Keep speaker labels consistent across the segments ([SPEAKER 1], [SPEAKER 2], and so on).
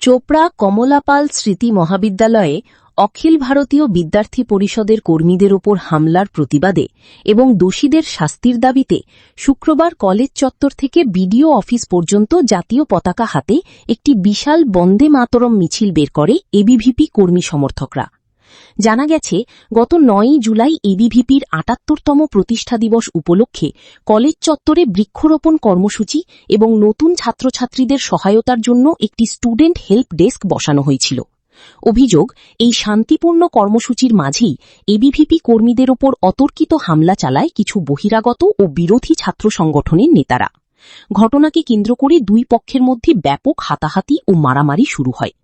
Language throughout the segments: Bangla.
[SPEAKER 1] চোপড়া কমলাপাল স্মৃতি মহাবিদ্যালয়ে অখিল ভারতীয় বিদ্যার্থী পরিষদের কর্মীদের ওপর হামলার প্রতিবাদে এবং দোষীদের শাস্তির দাবিতে শুক্রবার কলেজ চত্বর থেকে বিডিও অফিস পর্যন্ত জাতীয় পতাকা হাতে একটি বিশাল বন্দে মাতরম মিছিল বের করে এবিভিপি কর্মী সমর্থকরা। জানা গেছে, গত ৯ জুলাই এবিভিপির ৭৮তম প্রতিষ্ঠা দিবস উপলক্ষে কলেজ চত্বরে বৃক্ষরোপণ কর্মসূচি এবং নতুন ছাত্রছাত্রীদের সহায়তার জন্য একটি স্টুডেন্ট হেল্প ডেস্ক বসানো হয়েছিল। অভিযোগ, এই শান্তিপূর্ণ কর্মসূচির মাঝেই এবিভিপি কর্মীদের ওপর অতর্কিত হামলা চালায় কিছু বহিরাগত ও বিরোধী ছাত্র সংগঠনের নেতারা। ঘটনাকে কেন্দ্র করে দুই পক্ষের মধ্যে ব্যাপক হাতাহাতি ও মারামারি শুরু হয়।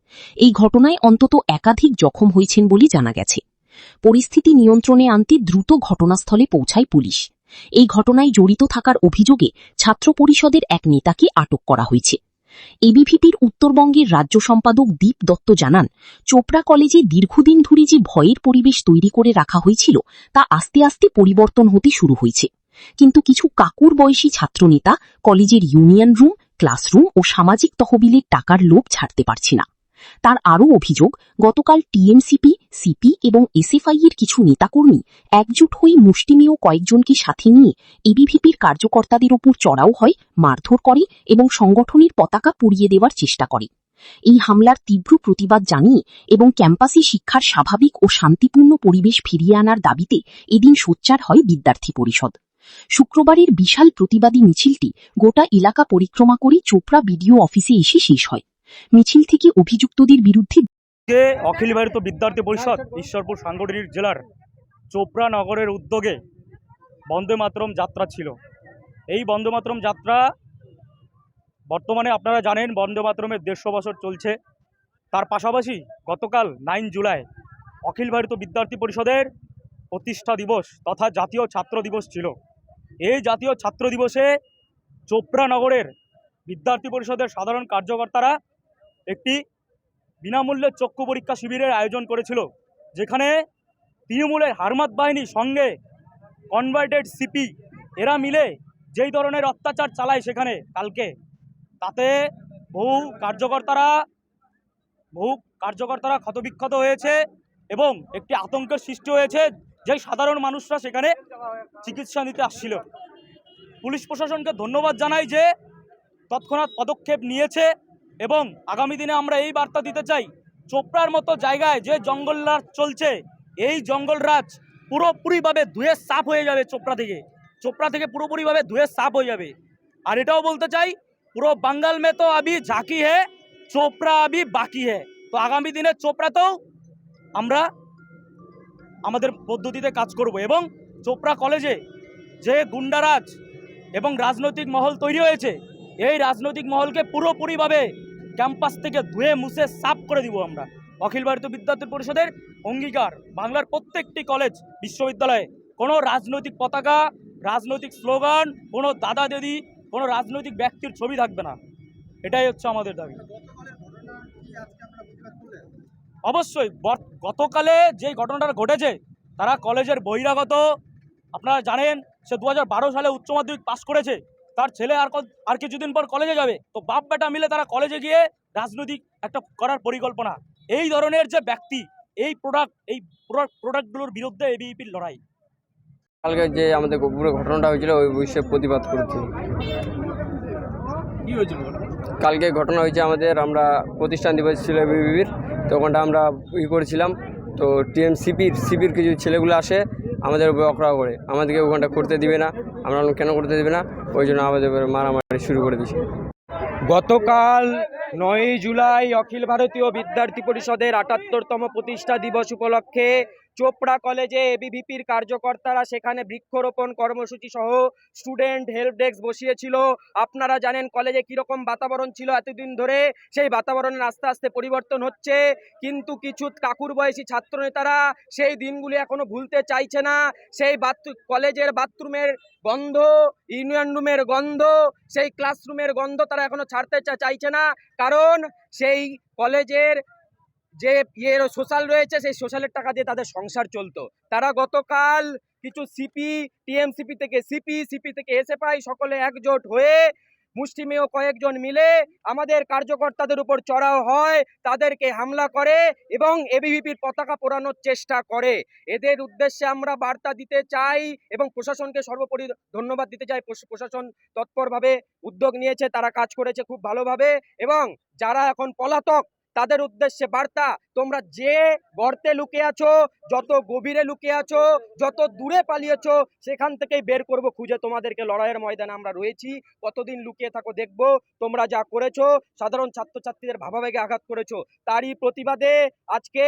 [SPEAKER 1] এই ঘটনায় অন্তত একাধিক জখম হয়েছেন বলে জানা গেছে। পরিস্থিতি নিয়ন্ত্রণে আনতে দ্রুত ঘটনাস্থলে পৌঁছায় পুলিশ। এই ঘটনায় জড়িত থাকার অভিযোগে ছাত্র পরিষদের এক নেতাকে আটক করা হয়েছে। এবিভিপির উত্তরবঙ্গের রাজ্য সম্পাদক দীপ দত্ত জানান, চোপড়া কলেজে দীর্ঘদিন ধরে যে ভয়ের পরিবেশ তৈরি করে রাখা হয়েছিল তা আস্তে আস্তে পরিবর্তন হতে শুরু হয়েছে। কিন্তু কিছু কাকুর বয়সী ছাত্রনেতা কলেজের ইউনিয়ন রুম, ক্লাসরুম ও সামাজিক তহবিলের টাকার লোভ ছাড়তে পারছে না। তার আরও অভিযোগ, গতকাল টিএমসিপি, সিপি এবং এসএফআই এর কিছু নেতাকর্মী একজোট হয়ে মুষ্টিমেয় কয়েকজনকে সাথে নিয়ে এবিভিপির কার্যকর্তাদের ওপর চড়াও হয়, মারধর করে এবং সংগঠনের পতাকা পুড়িয়ে দেওয়ার চেষ্টা করে। এই হামলার তীব্র প্রতিবাদ জানিয়ে এবং ক্যাম্পাসে শিক্ষার স্বাভাবিক ও শান্তিপূর্ণ পরিবেশ ফিরিয়ে আনার দাবিতে এদিন সোচ্চার হয় বিদ্যার্থী পরিষদ। শুক্রবারের বিশাল প্রতিবাদী মিছিলটি গোটা এলাকা পরিক্রমা করে চোপড়া বিডিও অফিসে এসে শেষ হয়। মিছিল থেকে অভিযুক্তদের বিরুদ্ধে
[SPEAKER 2] অখিল ভারতীয় বিদ্যার্থী পরিষদ ঈশ্বরপুর সাংগঠনিক জেলার চোপড়া নগরের উদ্যোগে বন্দে মাতরম যাত্রা ছিল। এই বন্দে মাতরম যাত্রা বর্তমানে আপনারা জানেন বন্দে মাতরমের ১৫০ বছর চলছে। তার পাশাপাশি গতকাল ৯ জুলাই অখিল ভারতীয় বিদ্যার্থী পরিষদের প্রতিষ্ঠা দিবস তথা জাতীয় ছাত্র দিবস ছিল। এই জাতীয় ছাত্র দিবসে চোপড়া নগরের বিদ্যার্থী পরিষদের সাধারণ কার্যকর্তারা একটি বিনামূল্যে চক্ষু পরীক্ষা শিবিরের আয়োজন করেছিল, যেখানে তৃণমূলের হারমাত বাহিনীর সঙ্গে কনভার্টেড সিপি এরা মিলে যেই ধরনের অত্যাচার চালায় সেখানে কালকে, তাতে বহু কার্যকর্তারা ক্ষতবিক্ষত হয়েছে এবং একটি আতঙ্কের সৃষ্টি হয়েছে, যেই সাধারণ মানুষরা সেখানে চিকিৎসা নিতে আসছিল। পুলিশ প্রশাসনকে ধন্যবাদ জানাই যে তৎক্ষণাৎ পদক্ষেপ নিয়েছে এবং আগামী দিনে আমরা এই বার্তা দিতে চাই, চোপড়ার মতো জায়গায় যে জঙ্গলরাজ চলছে, এই জঙ্গলরাজ পুরোপুরিভাবে ধুয়ে সাফ হয়ে যাবে। চোপড়া থেকে পুরোপুরিভাবে ধুয়ে সাফ হয়ে যাবে। আর এটাও বলতে চাই, পুরো বাঙ্গাল মে তো আবি ঝাঁকি হে, চোপড়া আবি বাকি হে। তো আগামী দিনে চোপড়াতেও আমরা আমাদের পদ্ধতিতে কাজ করব এবং চোপড়া কলেজে যে গুন্ডারাজ এবং রাজনৈতিক মহল তৈরি হয়েছে, এই রাজনৈতিক মহলকে পুরোপুরিভাবে ক্যাম্পাস থেকে ধুয়ে মুছে সাফ করে দিব। আমরা অখিল ভারতীয় বিদ্যার্থী পরিষদের অঙ্গীকার, বাংলার প্রত্যেকটি কলেজ বিশ্ববিদ্যালয়ে কোনো রাজনৈতিক পতাকা, রাজনৈতিক স্লোগান, কোনো দাদা দিদি, কোনো রাজনৈতিক ব্যক্তির ছবি থাকবে না। এটাই হচ্ছে আমাদের দাবি। অবশ্যই গতকালে যে ঘটনাটা ঘটেছে, তারা কলেজের বহিরাগত, আপনারা জানেন সে 2012 সালে উচ্চ মাধ্যমিক পাশ করেছে, তার ছেলে আর কিছুদিন পর কলেজে যাবে। তো বাপ বেটা মিলে তারা কলেজে গিয়ে রাজনৈতিক একটা করার পরিকল্পনা। এই ধরনের যে ব্যক্তি, এই প্রোডাক্টগুলোর বিরুদ্ধে এবিভিপির লড়াই।
[SPEAKER 3] কালকে যে আমাদের পুরো ঘটনাটা হয়েছিল ওই বিষয়ে প্রতিবাদ করেছি।
[SPEAKER 2] কি হয়েছিল?
[SPEAKER 3] কালকে ঘটনা হয়েছে আমরা প্রতিষ্ঠান দিবস ছিল এবিভিপির, তো ওখানটা আমরা করেছিলাম। তো সিপির কিছু ছেলেগুলো আসে আমাদের বকরা করে, আমাদেরকে ওখানটা করতে দিবে না। আমরা কেন করতে দেবে না, ওই জন্য আমাদের মারামারি শুরু করে দিয়েছে।
[SPEAKER 4] গতকাল ৯ জুলাই অখিল ভারতীয় বিদ্যার্থী পরিষদের ৭৮তম প্রতিষ্ঠা দিবস উপলক্ষে চোপড়া কলেজে এবিভিপির কার্যকর্তারা সেখানে বৃক্ষরোপণ কর্মসূচি সহ স্টুডেন্ট হেল্প ডেস্ক বসিয়েছিল। আপনারা জানেন কলেজে কীরকম বাতাবরণ ছিল এতদিন ধরে, সেই বাতাবরণের আস্তে আস্তে পরিবর্তন হচ্ছে। কিন্তু কিছু কাকুর বয়সী ছাত্রনেতারা সেই দিনগুলি এখনো ভুলতে চাইছে না। সেই কলেজের বাথরুমের গন্ধ, ইউনিয়ন রুমের গন্ধ, সেই ক্লাসরুমের গন্ধ তারা এখনো ছাড়তে চাইছে না। কারণ সেই কলেজের যে সোশ্যাল রয়েছে, সেই সোশ্যালের টাকা দিয়ে তাদের সংসার চলতো। তারা গতকাল কিছু সিপি, টিএমসিপি থেকে সিপি থেকে এসএফআই সকলে একজোট হয়ে মুষ্টিমেয় কয়েকজন মিলে আমাদের কার্যকর্তাদের উপর চড়াও হয়, তাদেরকে হামলা করে এবং এবিভিপির পতাকা পোড়ানোর চেষ্টা করে। এদের উদ্দেশ্যে আমরা বার্তা দিতে চাই এবং প্রশাসনকে সর্বোপরি ধন্যবাদ দিতে চাই। প্রশাসন তৎপরভাবে উদ্যোগ নিয়েছে, তারা কাজ করেছে খুব ভালোভাবে। এবং যারা এখন পলাতক তাদের উদ্দেশ্যে বার্তা, তোমরা যে গর্তে লুকিয়ে আছো, যত গভীরে লুকিয়ে আছো, যত দূরে পালিয়েছো, সেখান থেকেই বের করব খুঁজে। তোমাদেরকে লড়াইয়ের ময়দানে আমরা রয়েছি, কতদিন লুকিয়ে থাকো দেখবো। তোমরা যা করেছো, সাধারণ ছাত্রছাত্রীদের ভাবাবেগে আঘাত করেছো, তারই প্রতিবাদে আজকে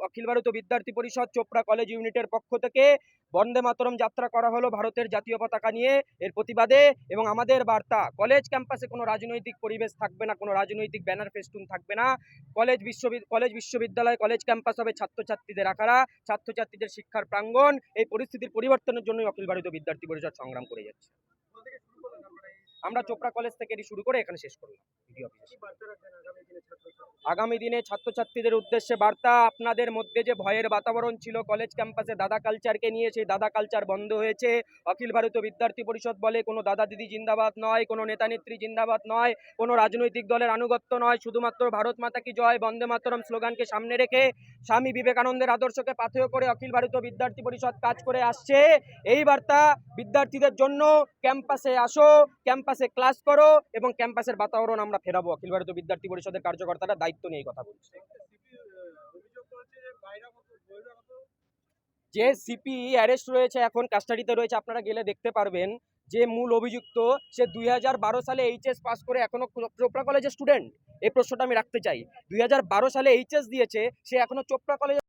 [SPEAKER 4] অখিল ভারতীয় বিদ্যার্থী পরিষদ চোপড়া কলেজ ইউনিটের পক্ষ থেকে বন্দে মাতরম যাত্রা করা হলো ভারতের জাতীয় পতাকা নিয়ে, এর প্রতিবাদে। এবং আমাদের বার্তা, কলেজ ক্যাম্পাসে কোনো রাজনৈতিক পরিবেশ থাকবে না, কোনো রাজনৈতিক ব্যানার ফেস্টুন থাকবে না। কলেজ বিশ্ববিদ্যালয় কলেজ ক্যাম্পাস হবে ছাত্রছাত্রীদের আখাড়া, ছাত্রছাত্রীদের শিক্ষার প্রাঙ্গণ। এই পরিস্থিতির পরিবর্তনের জন্য অখিল ভারতীয় বিদ্যার্থী পরিষদ সংগ্রাম করে যাচ্ছে। আমরা চোপড়া কলেজ থেকে শুরু করে এখানে শেষ করলাম। আগামী দিনে ছাত্রছাত্রীদের উদ্দেশ্যে বার্তা, আপনাদের মধ্যে যে ভয়ের বাতাবরণ ছিল কলেজ ক্যাম্পাসে দাদা কালচারকে নিয়ে, সেই দাদা কালচার বন্ধ হয়েছে। অখিল ভারতীয় বিদ্যার্থী পরিষদ বলে কোনো দাদা দিদি জিন্দাবাদ নয়, কোনো নেতা নেত্রী জিন্দাবাদ নয়, কোনো রাজনৈতিক দলের আনুগত্য নয়, শুধুমাত্র ভারত মাতা কি জয়, বন্দে মাতরম স্লোগানকে সামনে রেখে স্বামী বিবেকানন্দের আদর্শকে পাথেয় করে অখিল ভারতীয় বিদ্যার্থী পরিষদ কাজ করে আসছে। এই বার্তা বিদ্যার্থীদের জন্য, ক্যাম্পাসে আসো, ক্যাম্পাসে ক্লাস করো এবং ক্যাম্পাসের বাতাবরণ আমরা ফেরাবো। অখিল ভারতীয় বিদ্যার্থী পরিষদের কার্যকর্তারা দায়িত্ব নিয়ে এই কথা বলছে। যে সিপি অ্যারেস্ট রয়েছে, এখন কাস্টাডিতে রয়েছে, আপনারা গেলে দেখতে পারবেন। যে মূল অভিযুক্ত, সে 2012 সালে এইচএস পাস করে এখনো চোপড়া কলেজের স্টুডেন্ট। এই প্রশ্নটা আমি রাখতে চাই, 2012 সালে এইচএস দিয়েছে, সে এখনো চোপড়া কলেজে